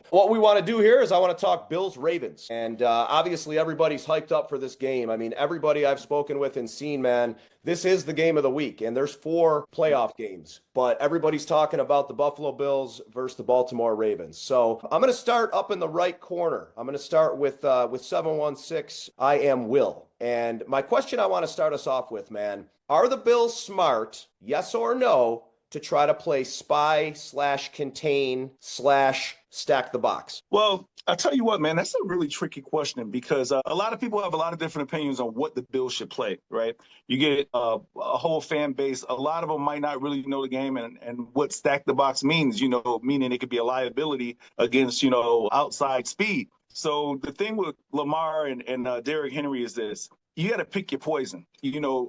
What we want to do here is I want to talk Bills Ravens. And obviously, everybody's hyped up for this game. I mean, everybody I've spoken with and seen, man, this is the game of the week. And there's 4 playoff games, but everybody's talking about the Buffalo Bills versus the Baltimore Ravens. So I'm going to start up in the right corner. I'm going to start with 716 AM.WILL. And my question I want to start us off with, man, are the Bills smart, yes or no, to try to play spy / contain / stack the box? Well, I'll tell you what, man, that's a really tricky question because a lot of people have a lot of different opinions on what the Bills should play, right? You get a whole fan base. A lot of them might not really know the game and what stack the box means, meaning it could be a liability against, outside speed. So the thing with Lamar and Derrick Henry is this. You got to pick your poison.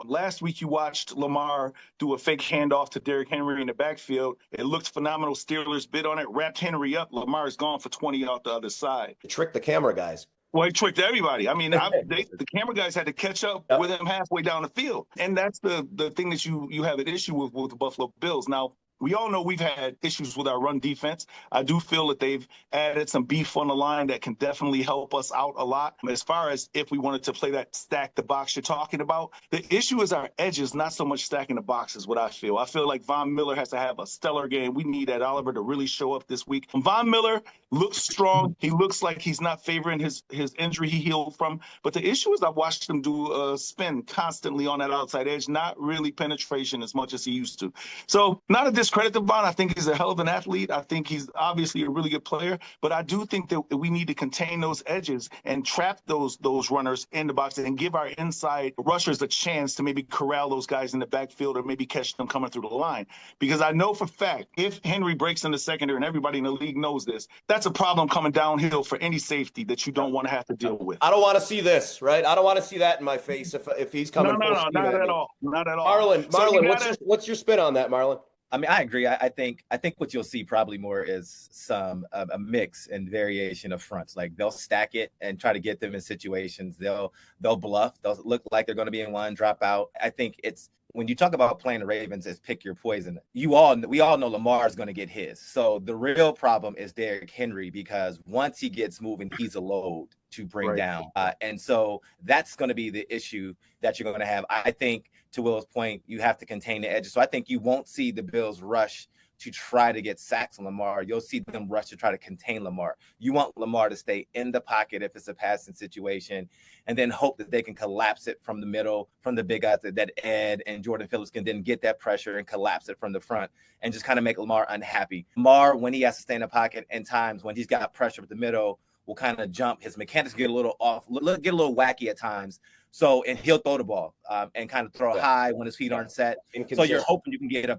Last week you watched Lamar do a fake handoff to Derrick Henry in the backfield. It looked phenomenal. Steelers bid on it, wrapped Henry up. Lamar's gone for 20 out the other side. Trick the camera guys. Well, he tricked everybody. I mean, the camera guys had to catch up with him halfway down the field. And that's the thing that you have an issue with the Buffalo Bills. Now, we all know we've had issues with our run defense. I do feel that they've added some beef on the line that can definitely help us out a lot. As far as if we wanted to play that stack the box you're talking about, the issue is our edges, not so much stacking the box is what I feel. I feel like Von Miller has to have a stellar game. We need Ed Oliver to really show up this week. Von Miller looks strong. He looks like he's not favoring his injury he healed from. But the issue is I've watched him do a spin constantly on that outside edge, not really penetration as much as he used to. So not a discredit to Von. I think he's a hell of an athlete. I think he's obviously a really good player. But I do think that we need to contain those edges and trap those runners in the box and give our inside rushers a chance to maybe corral those guys in the backfield or maybe catch them coming through the line. Because I know for a fact, if Henry breaks in the secondary, and everybody in the league knows this, that's a problem coming downhill for any safety that you don't want to have to deal with. I don't want to see this, right? I don't want to see that in my face if he's coming full speed not at at me. all. Not at all. Marlon, what's your spin on that, Marlon? I mean, I agree. I think what you'll see probably more is some a mix and variation of fronts. Like they'll stack it and try to get them in situations. They'll bluff. They'll look like they're going to be in one, drop out. I think it's when you talk about playing the Ravens as pick your poison. We all know Lamar is going to get his. So the real problem is Derrick Henry because once he gets moving, he's a load to bring down. And so that's going to be the issue that you're going to have. I think to Will's point, you have to contain the edges. So I think you won't see the Bills rush to try to get sacks on Lamar. You'll see them rush to try to contain Lamar. You want Lamar to stay in the pocket if it's a passing situation, and then hope that they can collapse it from the middle, from the big guys that Ed and Jordan Phillips can then get that pressure and collapse it from the front and just kind of make Lamar unhappy. Lamar, when he has to stay in the pocket, and times when he's got pressure with the middle, will kind of jump. His mechanics get a little off, get a little wacky at times. So, and he'll throw the ball and kind of throw high when his feet aren't set. So you're hoping you can get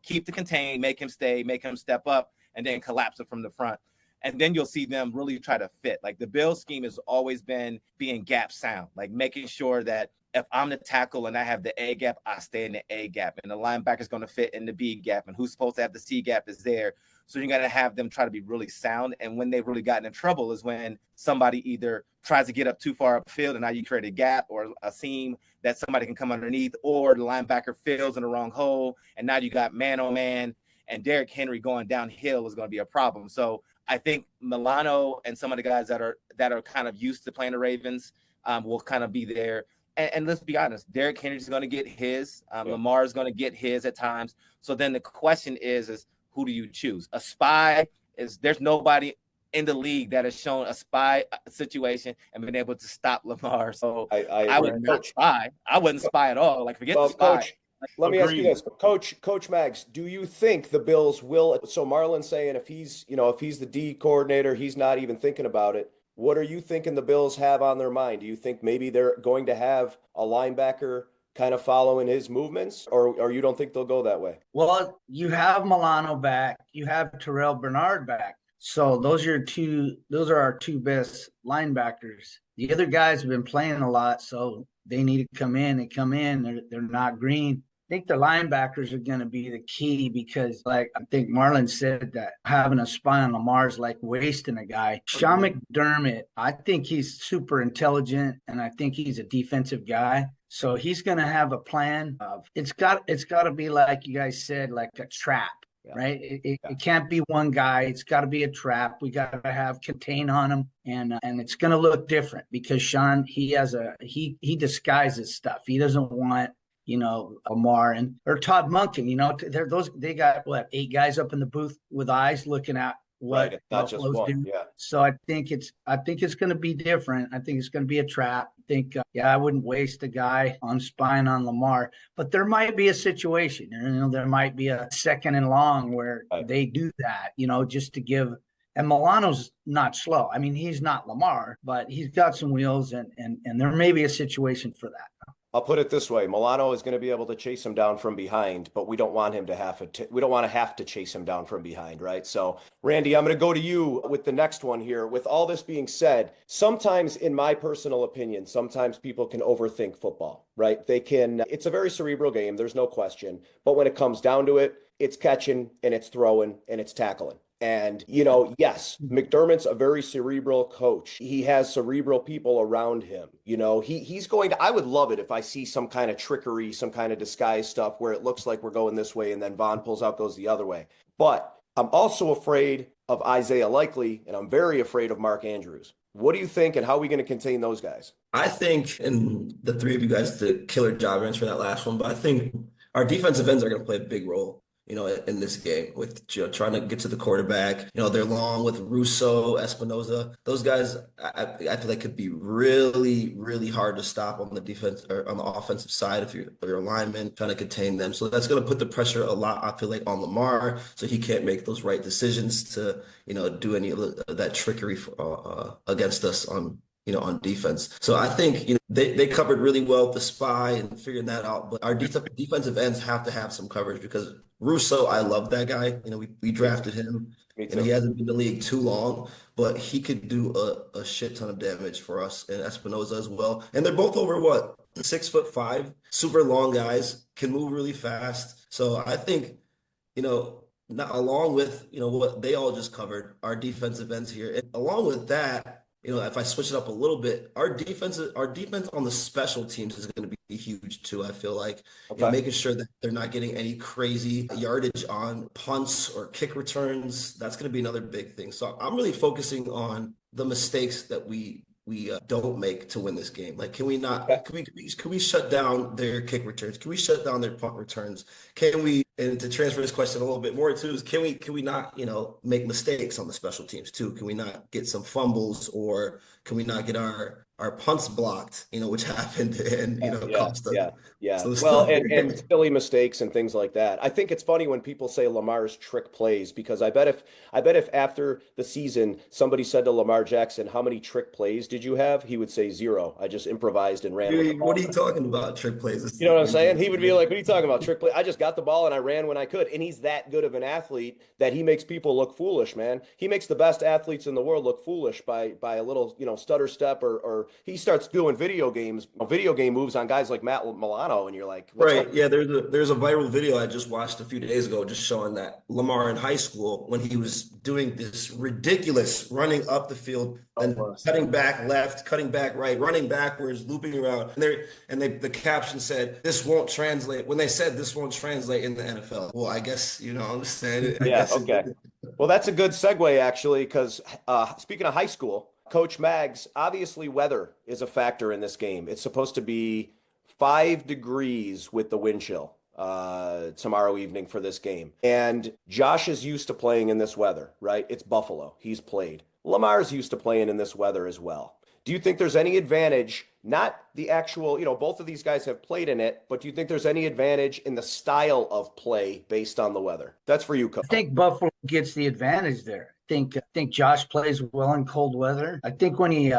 keep the contain, make him stay, make him step up, and then collapse it from the front. And then you'll see them really try to fit. Like the Bills scheme has always been being gap sound, like making sure that if I'm the tackle and I have the A gap, I stay in the A gap, and the linebacker's going to fit in the B gap, and who's supposed to have the C gap is there. So you got to have them try to be really sound. And when they've really gotten in trouble is when somebody either tries to get up too far upfield and now you create a gap or a seam that somebody can come underneath, or the linebacker fills in the wrong hole, and now you got man on man, and Derrick Henry going downhill is going to be a problem. So I think Milano and some of the guys that are kind of used to playing the Ravens will kind of be there. And let's be honest, Derrick Henry's going to get his. Lamar is going to get his at times. So then the question is who do you choose? A spy there's nobody in the league that has shown a spy situation and been able to stop Lamar. So I would not spy. I wouldn't spy at all. Like forget the spy. Coach, let me ask you this, Coach Mags. Do you think the Bills will? So Marlon's saying if he's the D coordinator, he's not even thinking about it. What are you thinking the Bills have on their mind? Do you think maybe they're going to have a linebacker kind of following his movements, or you don't think they'll go that way? Well, you have Milano back. You have Terrell Bernard back. So those are our two best linebackers. The other guys have been playing a lot, so they need to come in. They come in. They're not green. I think the linebackers are going to be the key because, like I think Marlon said, that having a spy on Lamar is like wasting a guy. Sean McDermott, I think he's super intelligent, and I think he's a defensive guy. So he's going to have a plan of it's got to be like you guys said, like a trap. right? It can't be one guy. It's got to be a trap. We got to have contain on him, and it's going to look different because Sean, he disguises stuff. He doesn't want, Lamar or Todd Monken. They got what, 8 guys up in the booth with eyes looking at what Right, not just one. do. Yeah. So I think it's going to be different. I think it's going to be a trap. I think I wouldn't waste a guy on spying on Lamar, but there might be a situation. There might be a second and long where they do that. Just to give. And Milano's not slow. I mean, he's not Lamar, but he's got some wheels, and there may be a situation for that. I'll put it this way: Milano is going to be able to chase him down from behind, but we don't want him to we don't want to have to chase him down from behind, right? So, Randy, I'm going to go to you with the next one here. With all this being said, sometimes, in my personal opinion, sometimes people can overthink football, right? It's a very cerebral game, there's no question, but when it comes down to it, it's catching and it's throwing and it's tackling. And, yes, McDermott's a very cerebral coach. He has cerebral people around him. He's going to, I would love it if I see some kind of trickery, some kind of disguise stuff where it looks like we're going this way and then Vaughn pulls out, goes the other way. But I'm also afraid of Isaiah Likely, and I'm very afraid of Mark Andrews. What do you think, and how are we going to contain those guys? I think, and the three of you guys did a killer job answering that last one, but I think our defensive ends are going to play a big role in this game with trying to get to the quarterback. They're long with Russo, Espinoza. Those guys, I feel like could be really, really hard to stop on the defense or on the offensive side if you're a lineman trying to contain them. So that's going to put the pressure a lot, I feel like, on Lamar, so he can't make those right decisions to, do any of that trickery against us on defense. So I think, they covered really well with the spy and figuring that out. But our defensive ends have to have some coverage because Russo, I love that guy. We drafted him. He hasn't been in the league too long, but he could do a shit ton of damage for us, and Espinoza as well. And they're both over 6'5", super long guys, can move really fast. So I think, along with, what they all just covered, our defensive ends here, and along with that, if I switch it up a little bit, our defense on the special teams is going to be huge too. I feel like making sure that they're not getting any crazy yardage on punts or kick returns. That's going to be another big thing. So I'm really focusing on the mistakes that we don't make to win this game. Like, can we shut down their kick returns? Can we shut down their punt returns? And to transfer this question a little bit more too, is can we not, make mistakes on the special teams too? Can we not get some fumbles, or can we not get our punts blocked, which happened and, cost us. Yeah. Well, and silly mistakes and things like that. I think it's funny when people say Lamar's trick plays, because I bet if after the season somebody said to Lamar Jackson, how many trick plays did you have? He would say 0. I just improvised and ran. Dude, what are you talking about, trick plays? You know what I'm saying? He would be like, what are you talking about, trick play? I just got the ball and I ran when I could. And he's that good of an athlete that he makes people look foolish, man. He makes the best athletes in the world look foolish by a little, stutter step, or he starts doing video game moves on guys like Matt Milano, and you're like, right. Yeah, there's a viral video I just watched a few days ago just showing that Lamar in high school, when he was doing this ridiculous running up the field and cutting back left, cutting back right, running backwards, looping around. And the caption said, "This won't translate." When they said this won't translate in the NFL. Well, I guess understand it. Yeah, okay. Well, that's a good segue actually, because speaking of high school, Coach Mags, obviously weather is a factor in this game. It's supposed to be 5 degrees with the wind chill tomorrow evening for this game. And Josh is used to playing in this weather, right? It's Buffalo. He's played. Lamar's used to playing in this weather as well. Do you think there's any advantage, not the actual, both of these guys have played in it, but do you think there's any advantage in the style of play based on the weather? That's for you, Coach. I think Buffalo gets the advantage there. I think Josh plays well in cold weather. I think when and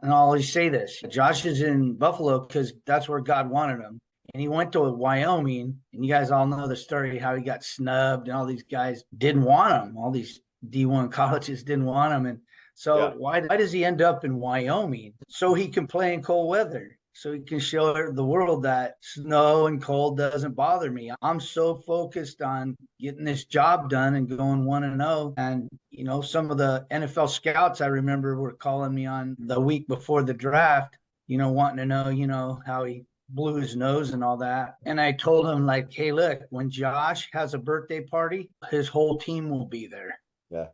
I'll always say this, Josh is in Buffalo because that's where God wanted him. And he went to Wyoming, and you guys all know the story, how he got snubbed and all these guys didn't want him. All these D1 colleges didn't want him. And so why does he end up in Wyoming? So he can play in cold weather. So he can show the world that snow and cold doesn't bother me. I'm so focused on getting this job done and going 1-0. And, some of the NFL scouts I remember were calling me on the week before the draft, wanting to know, how he blew his nose and all that. And I told him, like, hey, look, when Josh has a birthday party, his whole team will be there. Yeah.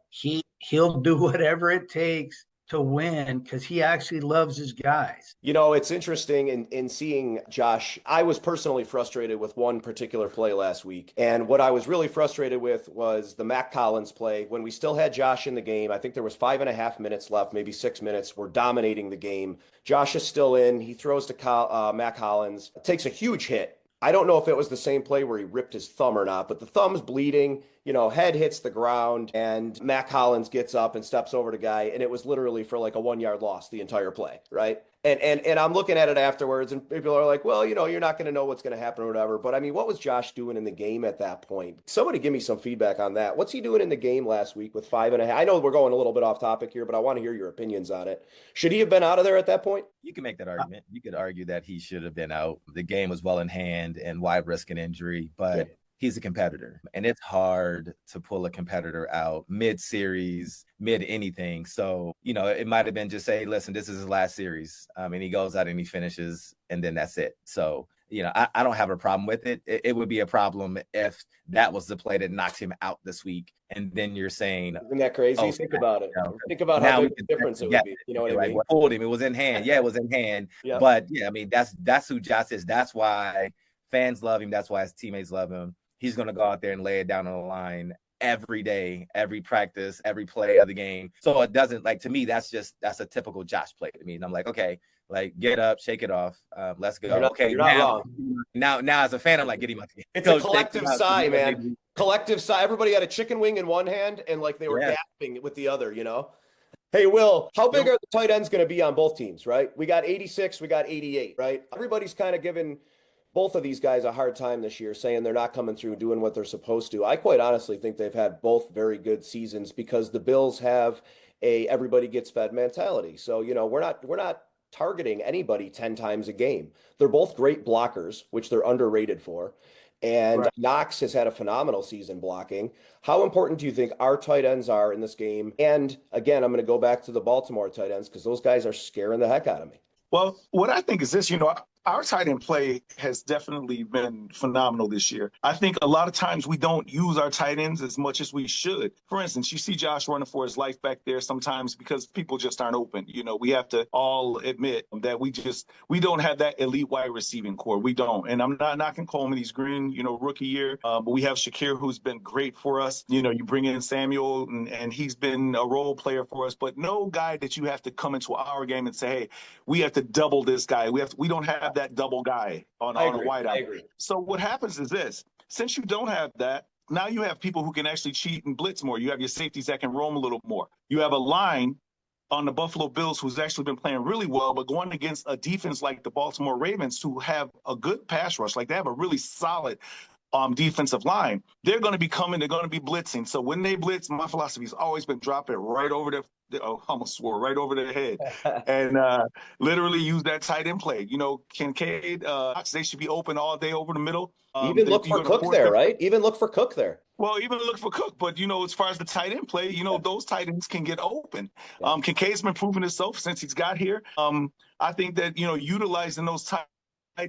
He'll do whatever it takes to win because he actually loves his guys. You know, it's interesting in seeing Josh. I was personally frustrated with one particular play last week. And what I was really frustrated with was the Mac Collins play when we still had Josh in the game. I think there was 5.5 minutes left, maybe 6 minutes. We're dominating the game. Josh is still in. He throws to Mac Collins, takes a huge hit. I don't know if it was the same play where he ripped his thumb or not, but the thumb's bleeding, you know, head hits the ground, and Mac Collins gets up and steps over to guy, and it was literally for like a 1 yard loss the entire play, right? And I'm looking at it afterwards, and people are like, well, you know, you're not going to know what's going to happen or whatever. But I mean, what was Josh doing in the game at that point? Somebody give me some feedback on that. What's he doing in the game last week with 5.5? I know we're going a little bit off topic here, but I want to hear your opinions on it. Should he have been out of there at that point? You can make that argument. You could argue that he should have been out. The game was well in hand and why risk an injury, but he's a competitor, and it's hard to pull a competitor out mid-series, mid-anything. So, you know, it might have been just say, listen, this is his last series. And he goes out and he finishes, and then that's it. So, you know, I don't have a problem with it. It would be a problem if that was the play that knocked him out this week. And then you're saying, isn't that crazy? Oh, think about it. you know, Think about how big a difference it would be. You know what I mean? What pulled him? It was in hand. Yeah, it was in hand. Yeah. But yeah, I mean, that's who Josh is. That's why fans love him. That's why his teammates love him. He's going to go out there and lay it down on the line every day, every practice, every play of the game. So it doesn't, like, to me, that's a typical Josh play to me. And I'm like, okay, like, get up, shake it off. Let's go. You're not wrong. Now as a fan, I'm like, get him out here. It's a collective sigh, man. Collective sigh. Everybody had a chicken wing in one hand and like they were gasping with the other, you know? Hey, Will, how big are the tight ends going to be on both teams, right? We got 86, we got 88, right? Everybody's kind of giving both of these guys a hard time this year, saying they're not coming through doing what they're supposed to. I quite honestly think they've had both very good seasons because the Bills have a everybody gets fed mentality. So, you know, we're not targeting anybody 10 times a game. They're both great blockers, which they're underrated for. And right. Knox has had a phenomenal season blocking. How important do you think our tight ends are in this game? And again, I'm going to go back to the Baltimore tight ends because those guys are scaring the heck out of me. Well, what I think is this, you know, our tight end play has definitely been phenomenal this year. I think a lot of times we don't use our tight ends as much as we should. For instance, you see Josh running for his life back there sometimes because people just aren't open. You know, we have to all admit that we don't have that elite wide receiving core. We don't. And I'm not knocking Coleman. He's green, you know, rookie year. But we have Shakir, who's been great for us. You know, you bring in Samuel and he's been a role player for us, but no guy that you have to come into our game and say, hey, we have to double this guy. We don't have that double guy on a wideout. So what happens is this: since you don't have that, now you have people who can actually cheat and blitz more. You have your safeties that can roam a little more. You have a line on the Buffalo Bills who's actually been playing really well, but going against a defense like the Baltimore Ravens who have a good pass rush, like they have a really solid defensive line. They're going to be coming. They're going to be blitzing. So when they blitz, my philosophy has always been drop it right over right over their head and literally use that tight end play. You know, Kincaid, they should be open all day over the middle. Even look for Cook there, right? Even look for Cook there. Well, even look for Cook. But, you know, as far as the tight end play, you know, those tight ends can get open. Yeah. Kincaid's been proving himself since he's got here. I think that, you know, utilizing those tight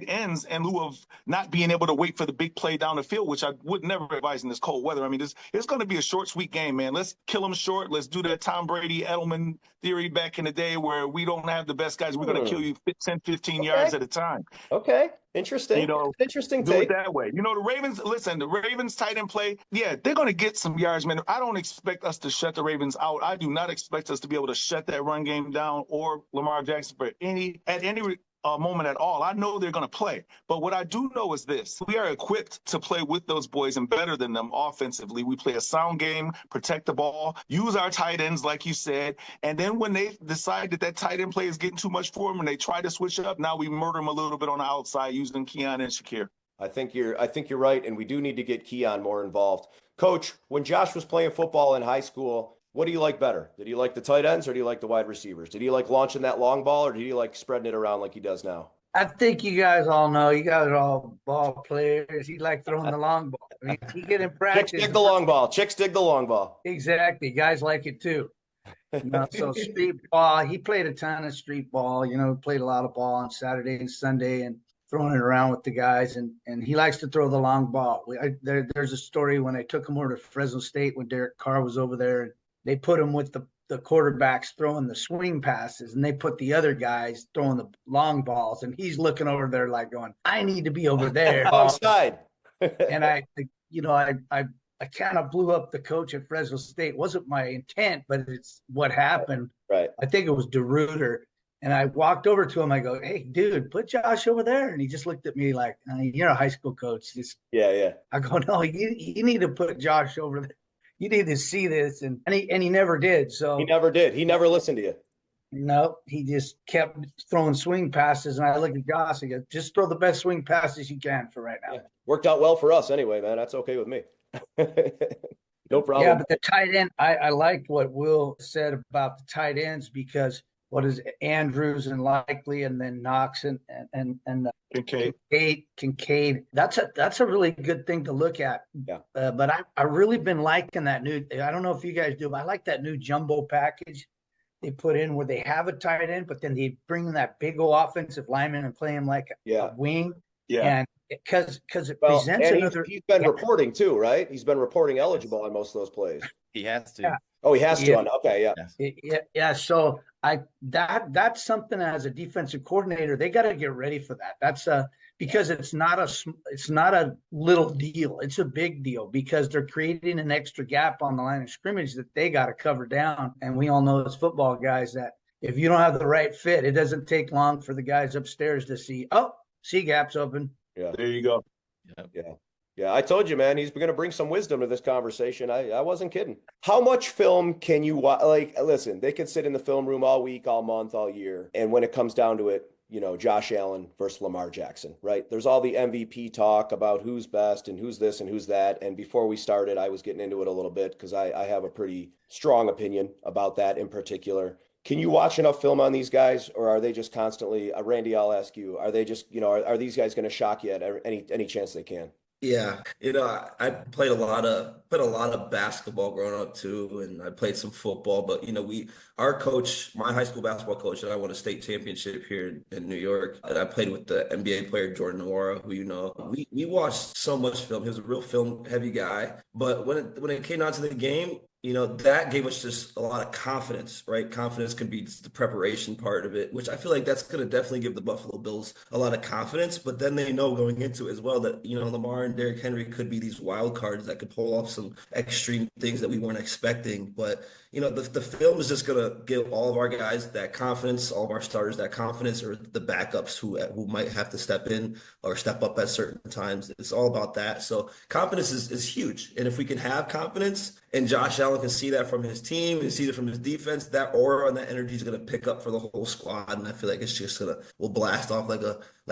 ends in lieu of not being able to wait for the big play down the field, which I would never advise in this cold weather. I mean, it's going to be a short, sweet game, man. Let's kill them short. Let's do that Tom Brady, Edelman theory back in the day where we don't have the best guys. We're going to kill you 10, 15 yards at a time. Okay. Interesting. You know, interesting do take. it that way. You know, the Ravens tight end play, yeah, they're going to get some yards, man. I don't expect us to shut the Ravens out. I do not expect us to be able to shut that run game down or Lamar Jackson at any moment at all. I know they're going to play. But what I do know is this: we are equipped to play with those boys and better than them offensively. We play a sound game, protect the ball, use our tight ends, like you said. And then when they decide that tight end play is getting too much for them and they try to switch it up, now we murder them a little bit on the outside using Keon and Shakir. I think you're right. And we do need to get Keon more involved. Coach, when Josh was playing football in high school, what do you like better? Did you like the tight ends or do you like the wide receivers? Did you like launching that long ball or did you like spreading it around like he does now? I think you guys all know, you guys are all ball players. He liked throwing the long ball. I mean, he get in practice. Chicks dig the long ball. Chicks dig the long ball. Exactly. Guys like it too. You know, so street ball, he played a ton of street ball, you know, played a lot of ball on Saturday and Sunday. And throwing it around with the guys, and he likes to throw the long ball. There's a story when I took him over to Fresno State when Derek Carr was over there, and they put him with the quarterbacks throwing the swing passes, and they put the other guys throwing the long balls, and he's looking over there like going, I need to be over there. Wrong side. And I kind of blew up the coach at Fresno State. It wasn't my intent, but it's what happened. Right. I think it was DeRuiter. And I walked over to him. I go, hey, dude, put Josh over there. And he just looked at me like, you're a high school coach. Yeah. I go, no, you need to put Josh over there. You need to see this. And he never did. So he never did. He never listened to you. No, he just kept throwing swing passes. And I looked at Josh and go, just throw the best swing passes you can for right now. Yeah. Worked out well for us anyway, man. That's okay with me. No problem. Yeah, but the tight end, I liked what Will said about the tight ends, because what is it, Andrews and Likely, and then Knox and Kincaid. That's a really good thing to look at. Yeah. But I really been liking that new. I don't know if you guys do, but I like that new jumbo package they put in where they have a tight end, but then they bring in that big old offensive lineman and play him like a wing. Yeah. And because it presents another. He's been reporting too, right? He's been reporting eligible on most of those plays. He has to. Yeah. Oh, he has to. Okay, yeah. Yeah. So that's something as a defensive coordinator, they got to get ready for that. That's because it's not a little deal. It's a big deal because they're creating an extra gap on the line of scrimmage that they got to cover down. And we all know as football guys that if you don't have the right fit, it doesn't take long for the guys upstairs to see gap's open. Yeah. There you go. Yeah, I told you, man, he's going to bring some wisdom to this conversation. I wasn't kidding. How much film can you watch? Like, listen, they could sit in the film room all week, all month, all year. And when it comes down to it, Josh Allen versus Lamar Jackson, right? There's all the MVP talk about who's best and who's this and who's that. And before we started, I was getting into it a little bit because I have a pretty strong opinion about that in particular. Can you watch enough film on these guys, or are they just constantly, Randy, I'll ask you, are they just, are these guys going to shock you at any chance they can? Yeah, I played a lot of basketball growing up too, and I played some football. But our coach, my high school basketball coach, and I won a state championship here in New York. And I played with the NBA player Jordan Nwora, who we watched so much film. He was a real film heavy guy. But when it came down to the game, that gave us just a lot of confidence, right? Confidence can be the preparation part of it, which I feel like that's going to definitely give the Buffalo Bills a lot of confidence. But then they know going into it as well that, Lamar and Derrick Henry could be these wild cards that could pull off some extreme things that we weren't expecting. But, the film is just going to give all of our guys that confidence, all of our starters that confidence, or the backups who might have to step in or step up at certain times. It's all about that. So confidence is huge. And if we can have confidence, and Josh Allen can see that from his team and see it from his defense, that aura and that energy is going to pick up for the whole squad. And I feel like it's just will blast off like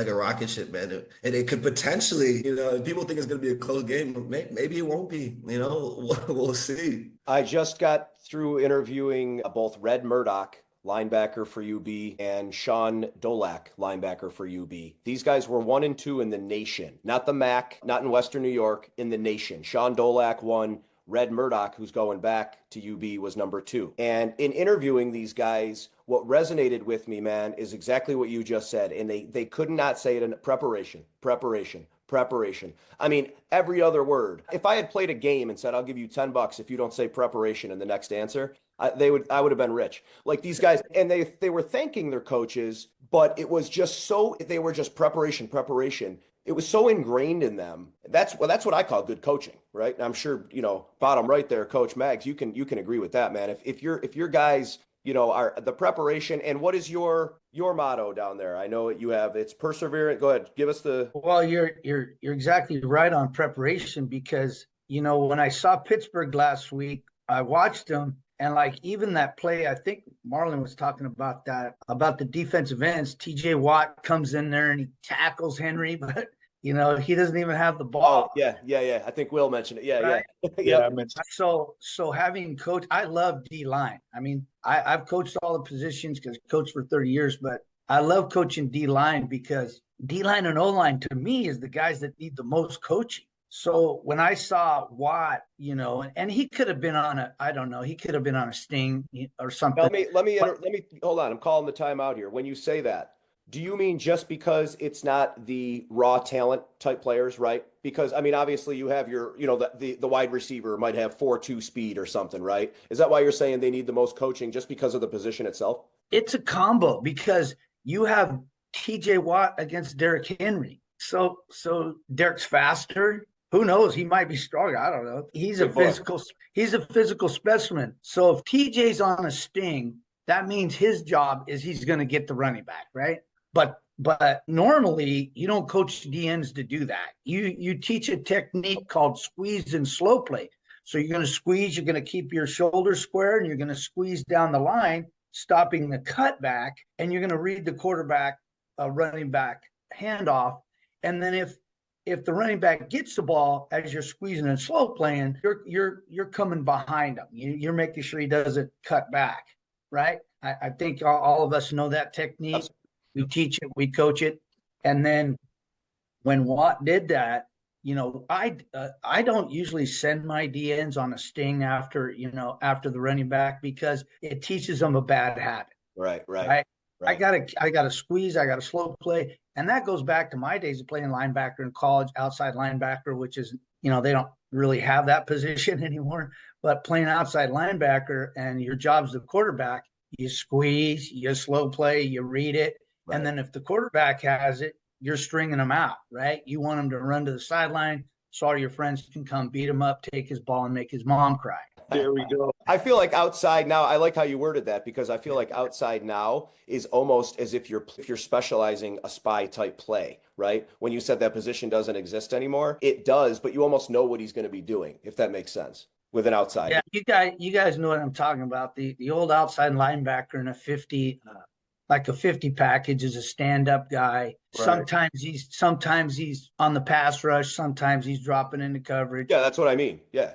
a rocket ship, man. And it could potentially, people think it's going to be a close game, but maybe it won't be, we'll see. I just got through interviewing both Red Murdoch, linebacker for UB, and Sean Dolak, linebacker for UB. These guys were 1 and 2 in the nation, not the MAC, not in Western New York, in the nation. Sean Dolak won. Red Murdoch, who's going back to UB, was number 2. And in interviewing these guys, what resonated with me, man, is exactly what you just said. And they could not say it in preparation. I mean, every other word. If I had played a game and said, I'll give you $10 if you don't say preparation in the next answer, I would have been rich. Like these guys, and they were thanking their coaches, but it was just they were just preparation. It was so ingrained in them. That's what I call good coaching, right? And I'm sure, bottom right there, Coach Mags, you can agree with that, man. If your guys, are the preparation, and what is your motto down there? I know you have, it's perseverant. Go ahead, give us the. Well, you're exactly right on preparation, because, when I saw Pittsburgh last week, I watched them. And even that play, I think Marlon was talking about that, about the defensive ends. TJ Watt comes in there and he tackles Henry, but he doesn't even have the ball. Oh, yeah. I think Will mentioned it. Yeah, right? Yeah. I mentioned. So having coach, I love D-line. I mean, I've coached all the positions because I coached for 30 years, but I love coaching D-line because D-line and O-line to me is the guys that need the most coaching. So when I saw Watt, and he could have been he could have been on a sting or something. Let me hold on. I'm calling the timeout here. When you say that, Do you mean just because it's not the raw talent type players, right? Because I mean, obviously you have your, the wide receiver might have 4.2 speed or something, right? Is that why you're saying they need the most coaching just because of the position itself? It's a combo because you have TJ Watt against Derrick Henry. So Derek's faster. Who knows? He might be stronger. I don't know. He's a physical specimen. So if TJ's on a sting, that means his job is he's going to get the running back, right? But normally you don't coach DNs to do that. You teach a technique called squeeze and slow play. So you're going to squeeze, you're going to keep your shoulders square, and you're going to squeeze down the line, stopping the cutback, and you're going to read the quarterback, running back handoff. And then if the running back gets the ball as you're squeezing and slow playing, you're coming behind him. You're making sure he doesn't cut back, right? I think all of us know that technique. We teach it, we coach it, and then when Watt did that, I don't usually send my DNs on a sting after the running back because it teaches them a bad habit. Right. I gotta squeeze, I gotta slow play. And that goes back to my days of playing linebacker in college, outside linebacker, which is, they don't really have that position anymore. But playing outside linebacker and your job's the quarterback, you squeeze, you slow play, you read it. Right. And then if the quarterback has it, you're stringing them out, right? You want him to run to the sideline so all your friends can come beat him up, take his ball, and make his mom cry. There we go. I feel like outside now, I like how you worded that because I feel like outside now is almost as if you're specializing a spy type play, right? When you said that position doesn't exist anymore, it does, but you almost know what he's going to be doing, if that makes sense, with an outside. Yeah, you guys know what I'm talking about. The old outside linebacker in a 50 like a 50 package is a stand-up guy. Right. Sometimes he's on the pass rush. Sometimes he's dropping into coverage. Yeah, that's what I mean. Yeah.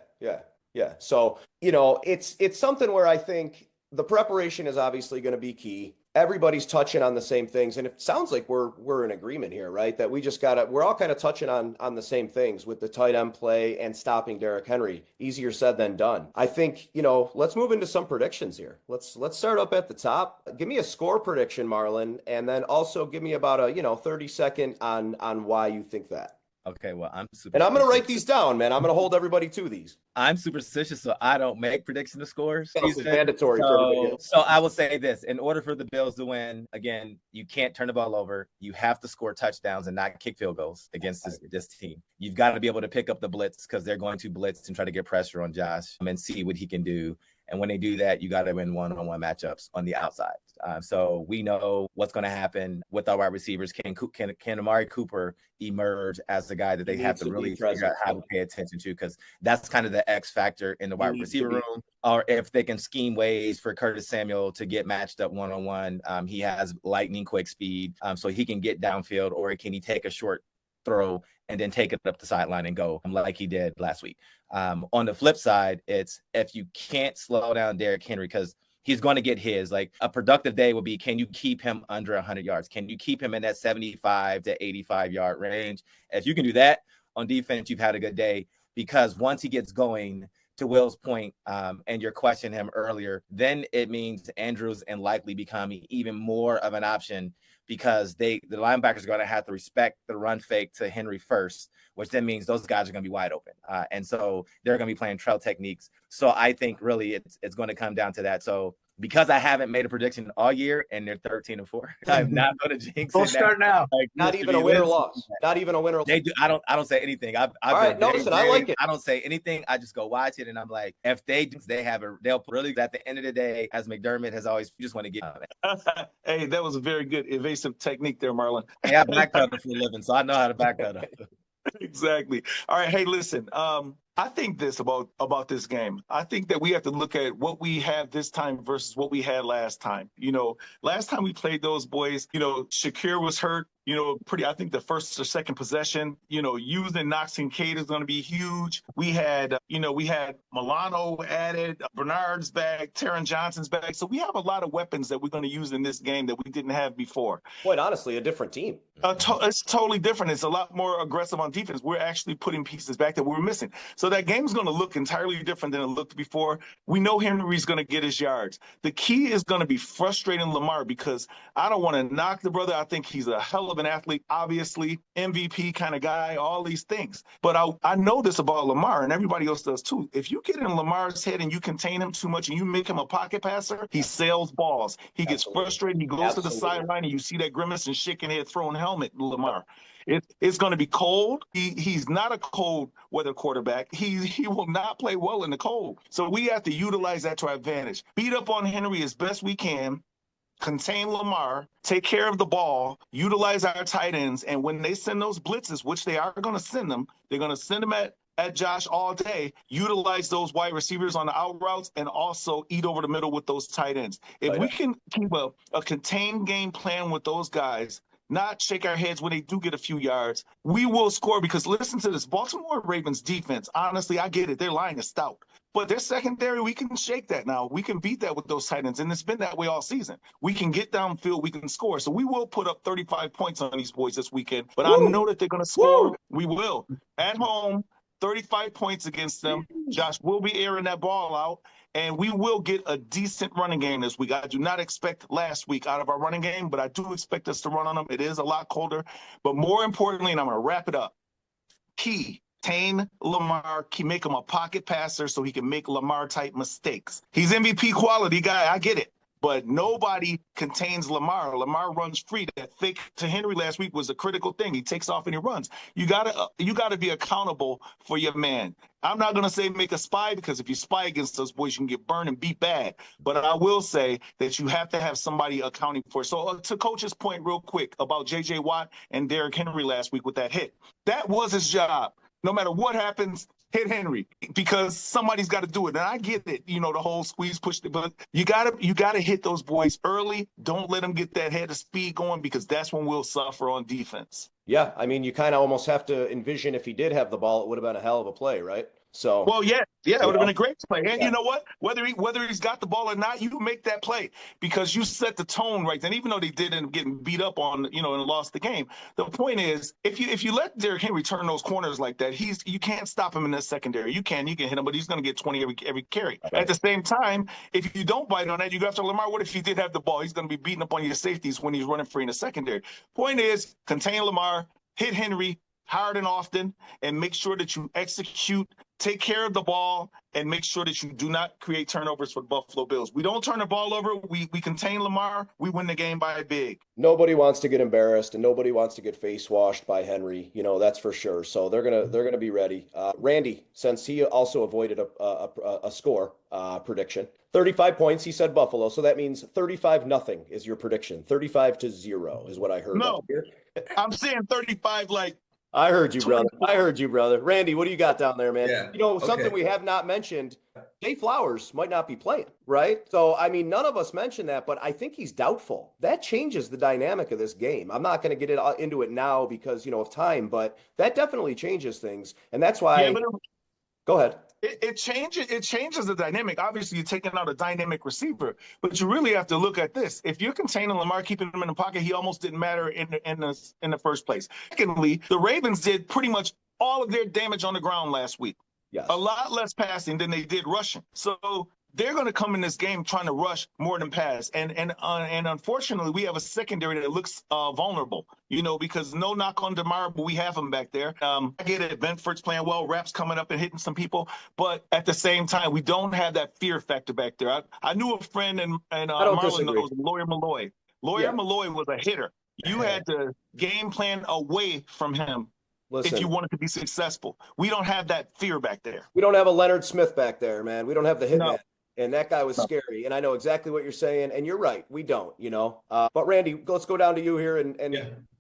So, it's something where I think the preparation is obviously going to be key. Everybody's touching on the same things. And it sounds like we're in agreement here, right? That we're all kind of touching on the same things with the tight end play and stopping Derrick Henry. Easier said than done. I think, let's move into some predictions here. Let's start up at the top. Give me a score prediction, Marlon, and then also give me about a, 30-second on why you think that. Okay, well, I'm going to write these down, man. I'm going to hold everybody to these. I'm superstitious, so I don't make prediction of scores. This is mandatory for everybody else. So I will say this. In order for the Bills to win, again, you can't turn the ball over. You have to score touchdowns and not kick field goals against this team. You've got to be able to pick up the blitz because they're going to blitz and try to get pressure on Josh and see what he can do. And when they do that, you got to win one-on-one matchups on the outside. So we know what's going to happen with our wide receivers. Can Amari Cooper emerge as the guy that they have to really figure out how to pay attention to? Because that's kind of the X factor in the wide receiver room. Or if they can scheme ways for Curtis Samuel to get matched up one-on-one. He has lightning quick speed, so he can get downfield, or can he take a short throw and then take it up the sideline and go like he did last week. On the flip side, it's if you can't slow down Derrick Henry, because he's going to get his, like a productive day will be, can you keep him under 100 yards? Can you keep him in that 75 to 85 yard range? If you can do that on defense, you've had a good day, because once he gets going, to Will's point, and your question him earlier, then it means Andrews and likely becoming even more of an option, because the linebackers are going to have to respect the run fake to Henry first, which then means those guys are going to be wide open. And so they're going to be playing trail techniques. So I think really it's going to come down to that. So because I haven't made a prediction all year and they're 13-4, I'm not going to jinx it. Don't start now. Like, not even a win or loss. Not even a win or loss. They do. I don't say anything. All right, no, listen, I like it. I don't say anything. I just go watch it, and I'm like, if they'll really, at the end of the day, as McDermott has always, you just want to get Hey, that was a very good evasive technique there, Marlon. Hey, I backpedal for a living, so I know how to backpedal. Exactly. All right. Hey, listen, I think this about this game. I think that we have to look at what we have this time versus what we had last time. Last time we played those boys, Shakir was hurt. I think the first or second possession, using Knox Kincaid is going to be huge. We had Milano added, Bernard's back, Taron Johnson's back. So we have a lot of weapons that we're going to use in this game that we didn't have before. Quite honestly, a different team. It's totally different. It's a lot more aggressive on defense. We're actually putting pieces back that we were missing. So that game's going to look entirely different than it looked before. We know Henry's going to get his yards. The key is going to be frustrating Lamar, because I don't want to knock the brother. I think he's a hell of an athlete, obviously, MVP kind of guy, all these things. But I know this about Lamar, and everybody else does too. If you get in Lamar's head and you contain him too much and you make him a pocket passer, he sails balls. He gets frustrated. He goes to the sideline, and you see that grimace and shaking head, throwing helmet, Lamar. It's going to be cold. He's not a cold weather quarterback. He will not play well in the cold. So we have to utilize that to our advantage. Beat up on Henry as best we can, contain Lamar, take care of the ball, utilize our tight ends, and when they send those blitzes, which they are going to send them, they're going to send them at Josh all day, utilize those wide receivers on the out routes, and also eat over the middle with those tight ends. If we can keep a contained game plan with those guys, not shake our heads when they do get a few yards, we will score. Because listen to this, Baltimore Ravens defense, honestly, I get it. Their line is stout. But their secondary, we can shake that now. We can beat that with those tight ends, and it's been that way all season. We can get downfield, we can score. So we will put up 35 points on these boys this weekend. But I know that they're going to score. Woo! We will. At home, 35 points against them. Josh will be airing that ball out, and we will get a decent running game this week. I do not expect last week out of our running game, but I do expect us to run on them. It is a lot colder. But more importantly, and I'm going to wrap it up, contain Lamar, make him a pocket passer so he can make Lamar-type mistakes. He's MVP quality guy. I get it. But nobody contains Lamar. Lamar runs free. That fake to Henry last week was a critical thing. He takes off and he runs. You gotta be accountable for your man. I'm not gonna say make a spy, because if you spy against those boys, you can get burned and beat bad. But I will say that you have to have somebody accounting for it. So to Coach's point real quick about J.J. Watt and Derrick Henry last week with that hit, that was his job. No matter what happens, hit Henry, because somebody's got to do it. And I get it, the whole squeeze push, but you gotta hit those boys early. Don't let them get that head of speed going, because that's when we'll suffer on defense. Yeah, I mean, you kind of almost have to envision if he did have the ball, it would have been a hell of a play, right? So, well, yeah, it would have been a great play. And you know what? Whether he's got the ball or not, you make that play, because you set the tone right then. Even though they did end up getting beat up on, and lost the game, the point is, if you let Derrick Henry turn those corners like that, you can't stop him in the secondary. You can hit him, but he's going to get 20 every carry. Right. At the same time, if you don't bite on that, you go after Lamar. What if he did have the ball? He's going to be beating up on your safeties when he's running free in the secondary. Point is, contain Lamar, hit Henry hard and often, and make sure that you execute, take care of the ball, and make sure that you do not create turnovers for the Buffalo Bills. We don't turn the ball over. We contain Lamar. We win the game by big. Nobody wants to get embarrassed, and nobody wants to get face washed by Henry. That's for sure. So they're gonna be ready. Randy, since he also avoided a score prediction, 35 points. He said Buffalo, so that means 35-0 is your prediction. 35-0 is what I heard. No, I'm saying 35 like. I heard you, brother. Randy, what do you got down there, man? Yeah. Something we have not mentioned, Jay Flowers might not be playing, right? So, I mean, none of us mentioned that, but I think he's doubtful. That changes the dynamic of this game. I'm not going to get into it now because, of time, but that definitely changes things. And that's why go ahead. It changes the dynamic. Obviously, you're taking out a dynamic receiver, but you really have to look at this. If you're containing Lamar, keeping him in the pocket, he almost didn't matter in the first place. Secondly, the Ravens did pretty much all of their damage on the ground last week. Yes. A lot less passing than they did rushing. So they're going to come in this game trying to rush more than pass. And unfortunately, we have a secondary that looks vulnerable, because no knock on DeMar, but we have him back there. I get it. Benford's playing well. Rapp's coming up and hitting some people. But at the same time, we don't have that fear factor back there. I knew a friend, and Marlon knows, Lawyer Malloy. Malloy was a hitter. You had to game plan away from him. Listen, if you wanted to be successful. We don't have that fear back there. We don't have a Leonard Smith back there, man. We don't have the hitman. No. And that guy was scary. And I know exactly what you're saying. And you're right. We don't, But Randy, let's go down to you here and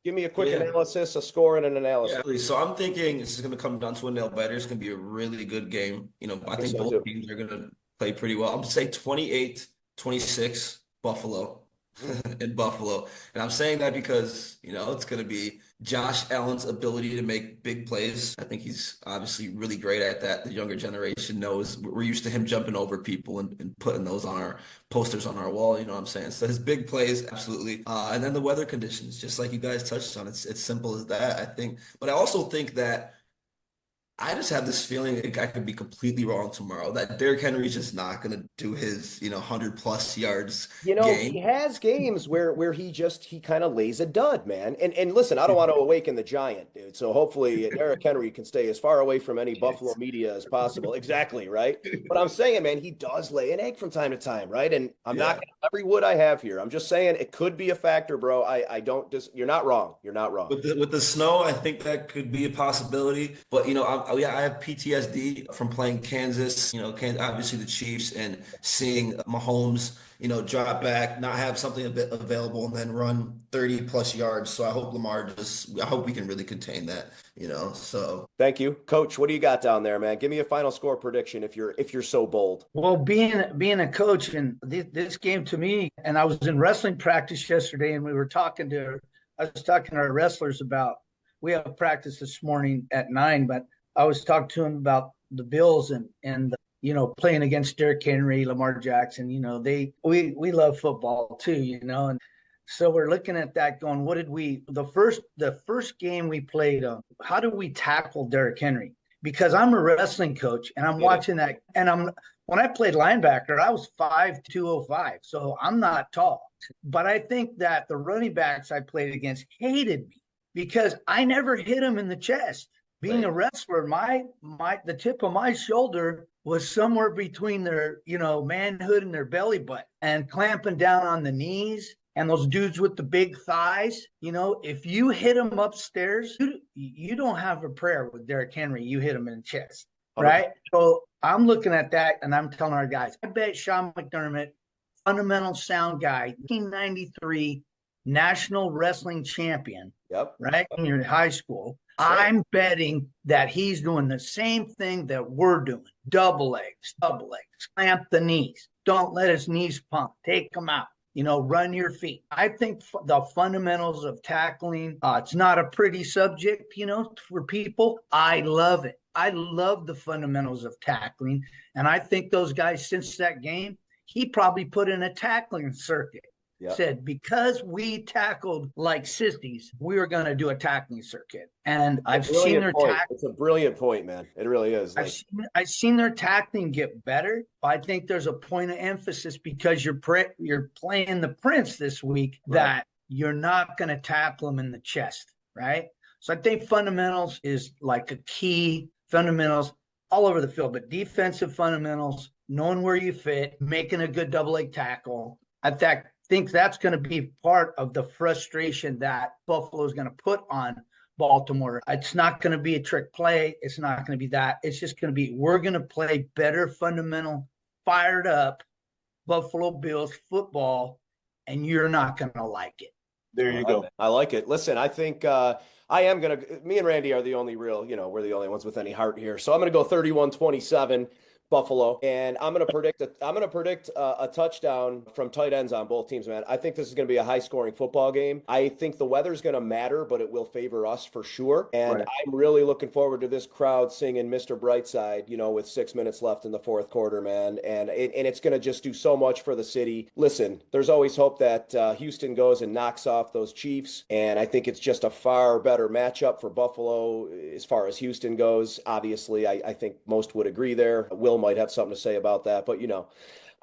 give me a quick analysis, a score, and an analysis. Yeah. So I'm thinking this is going to come down to a nail biter. It's going to be a really good game. I think both teams are going to play pretty well. I'm going to say 28-26 Buffalo. in Buffalo. And I'm saying that because, it's going to be Josh Allen's ability to make big plays. I think he's obviously really great at that. The younger generation knows we're used to him jumping over people and putting those on our posters on our wall. You know what I'm saying? So his big plays, absolutely. And then the weather conditions, just like you guys touched on, it's simple as that, I think. But I also think that I just have this feeling I could be completely wrong tomorrow that Derrick Henry's just not going to do his, 100 plus yards He game. has games where he kind of lays a dud, man. And listen, I don't want to awaken the giant, dude. So hopefully Derrick Henry can stay as far away from any Buffalo media as possible. Exactly, right? But I'm saying, man, he does lay an egg from time to time, right? And I'm not Yeah. every wood I have here. I'm just saying it could be a factor, bro. You're not wrong. You're not wrong. With the snow, I think that could be a possibility. But I have PTSD from playing Kansas. Obviously the Chiefs and seeing Mahomes, drop back, not have something a bit available, and then run 30 plus yards. So I hope we can really contain that. So Thank you, Coach. What do you got down there, man? Give me a final score prediction if you're so bold. Well, being a coach and this game to me, and I was in wrestling practice yesterday, and I was talking to our wrestlers about we have practice this morning at 9, but I was talking to them about the Bills and playing against Derrick Henry, Lamar Jackson. We love football too, and so we're looking at that going, what did the first game we played, how do we tackle Derrick Henry? Because I'm a wrestling coach and I'm watching that. And when I played linebacker, I was 5'205". So I'm not tall. But I think that the running backs I played against hated me because I never hit them in the chest. Being a wrestler, the tip of my shoulder was somewhere between their, manhood and their belly button, and clamping down on the knees. And those dudes with the big thighs, if you hit them upstairs, you don't have a prayer with Derrick Henry. You hit him in the chest, right? So I'm looking at that, and I'm telling our guys, I bet Sean McDermott, fundamental sound guy, 1993 national wrestling champion, Yep. right, in your high school. I'm betting that he's doing the same thing that we're doing. Double legs, clamp the knees. Don't let his knees pump. Take them out. Run your feet. I think the fundamentals of tackling, it's not a pretty subject, for people. I love it. I love the fundamentals of tackling. And I think those guys, since that game, he probably put in a tackling circuit. Yep. Said, because we tackled like sissies, we were going to do a tackling circuit. And I've seen their tackling. It's a brilliant point, man. It really is. I've seen their tackling get better. I think there's a point of emphasis because you're playing the Prince this week, that you're not going to tackle them in the chest, right? So I think fundamentals is like a key, fundamentals all over the field, but defensive fundamentals, knowing where you fit, making a good double leg tackle. I think that's going to be part of the frustration that Buffalo is going to put on Baltimore. It's not going to be a trick play. It's not going to be that. It's just going to be, we're going to play better fundamental, fired up Buffalo Bills football, and you're not going to like it. There you go. I like it. Listen, I think me and Randy are the only real, we're the only ones with any heart here. So I'm going to go 31-27. Buffalo, and I'm going to predict a touchdown from tight ends on both teams, man. I think this is going to be a high-scoring football game. I think the weather's going to matter, but it will favor us for sure. And I'm really looking forward to this crowd singing Mr. Brightside, with 6 minutes left in the fourth quarter, man. And it's going to just do so much for the city. Listen, there's always hope that Houston goes and knocks off those Chiefs, and I think it's just a far better matchup for Buffalo as far as Houston goes. Obviously, I think most would agree there. Will might have something to say about that, but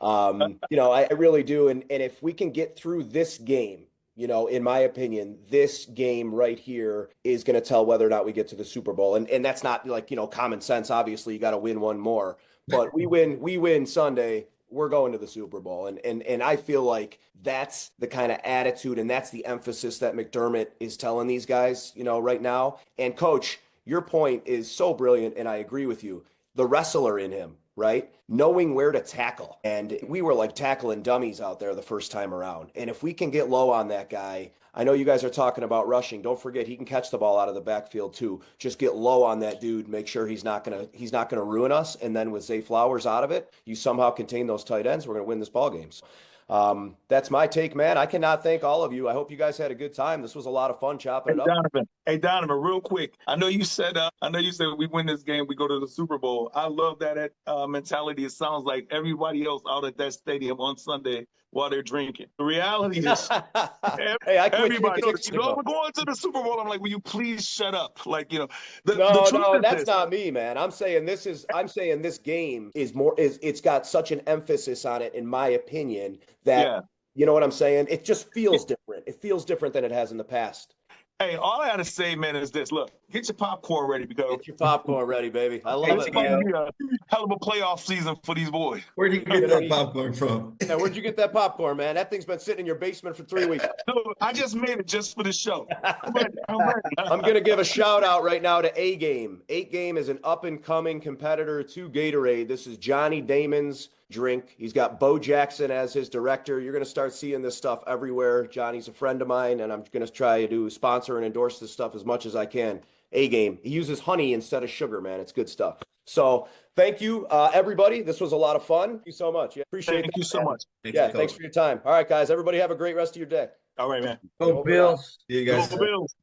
I really do. And if we can get through this game, in my opinion, this game right here is going to tell whether or not we get to the Super Bowl. And that's not like, common sense. Obviously, you got to win one more, but we win Sunday, we're going to the Super Bowl. And I feel like that's the kind of attitude and that's the emphasis that McDermott is telling these guys, right now. And Coach, your point is so brilliant, and I agree with you. The wrestler in him, right? Knowing where to tackle. And we were like tackling dummies out there the first time around. And if we can get low on that guy, I know you guys are talking about rushing. Don't forget he can catch the ball out of the backfield too. Just get low on that dude, make sure he's not gonna ruin us. And then with Zay Flowers out of it, you somehow contain those tight ends, we're gonna win this ball game. So, That's my take, man. I cannot thank all of you. I hope you guys had a good time. This was a lot of fun chopping it up. Donovan, real quick. I know you said we win this game, we go to the Super Bowl. I love that mentality. It sounds like everybody else out at that stadium on Sunday while they're drinking. The reality is, hey, I quit everybody, we're going to the Super Bowl. I'm like, will you please shut up? Like, the no, that's not me, man. I'm saying this game is it's got such an emphasis on it, in my opinion, that you know what I'm saying? It just feels different. It feels different than it has in the past. Hey, all I gotta say, man, is this. Look, get your popcorn ready because get your popcorn ready, baby. I love it, man. Hell of a playoff season for these boys. Where'd you get that popcorn from? Yeah, where'd you get that popcorn, man? That thing's been sitting in your basement for 3 weeks. I just made it just for the show. I'm gonna give a shout out right now to A Game. A Game is an up and coming competitor to Gatorade. This is Johnny Damon's drink. He's got Bo Jackson as his director. You're going to start seeing this stuff everywhere. Johnny's a friend of mine, and I'm going to try to sponsor and endorse this stuff as much as I can. A Game. He uses honey instead of sugar, man. It's good stuff. So thank you, everybody. This was a lot of fun. Thank you so much. Yeah, appreciate it. Thank you so much. Thanks for your time. All right, guys. Everybody have a great rest of your day. All right, man. Go Bills. See you guys. Go Bills.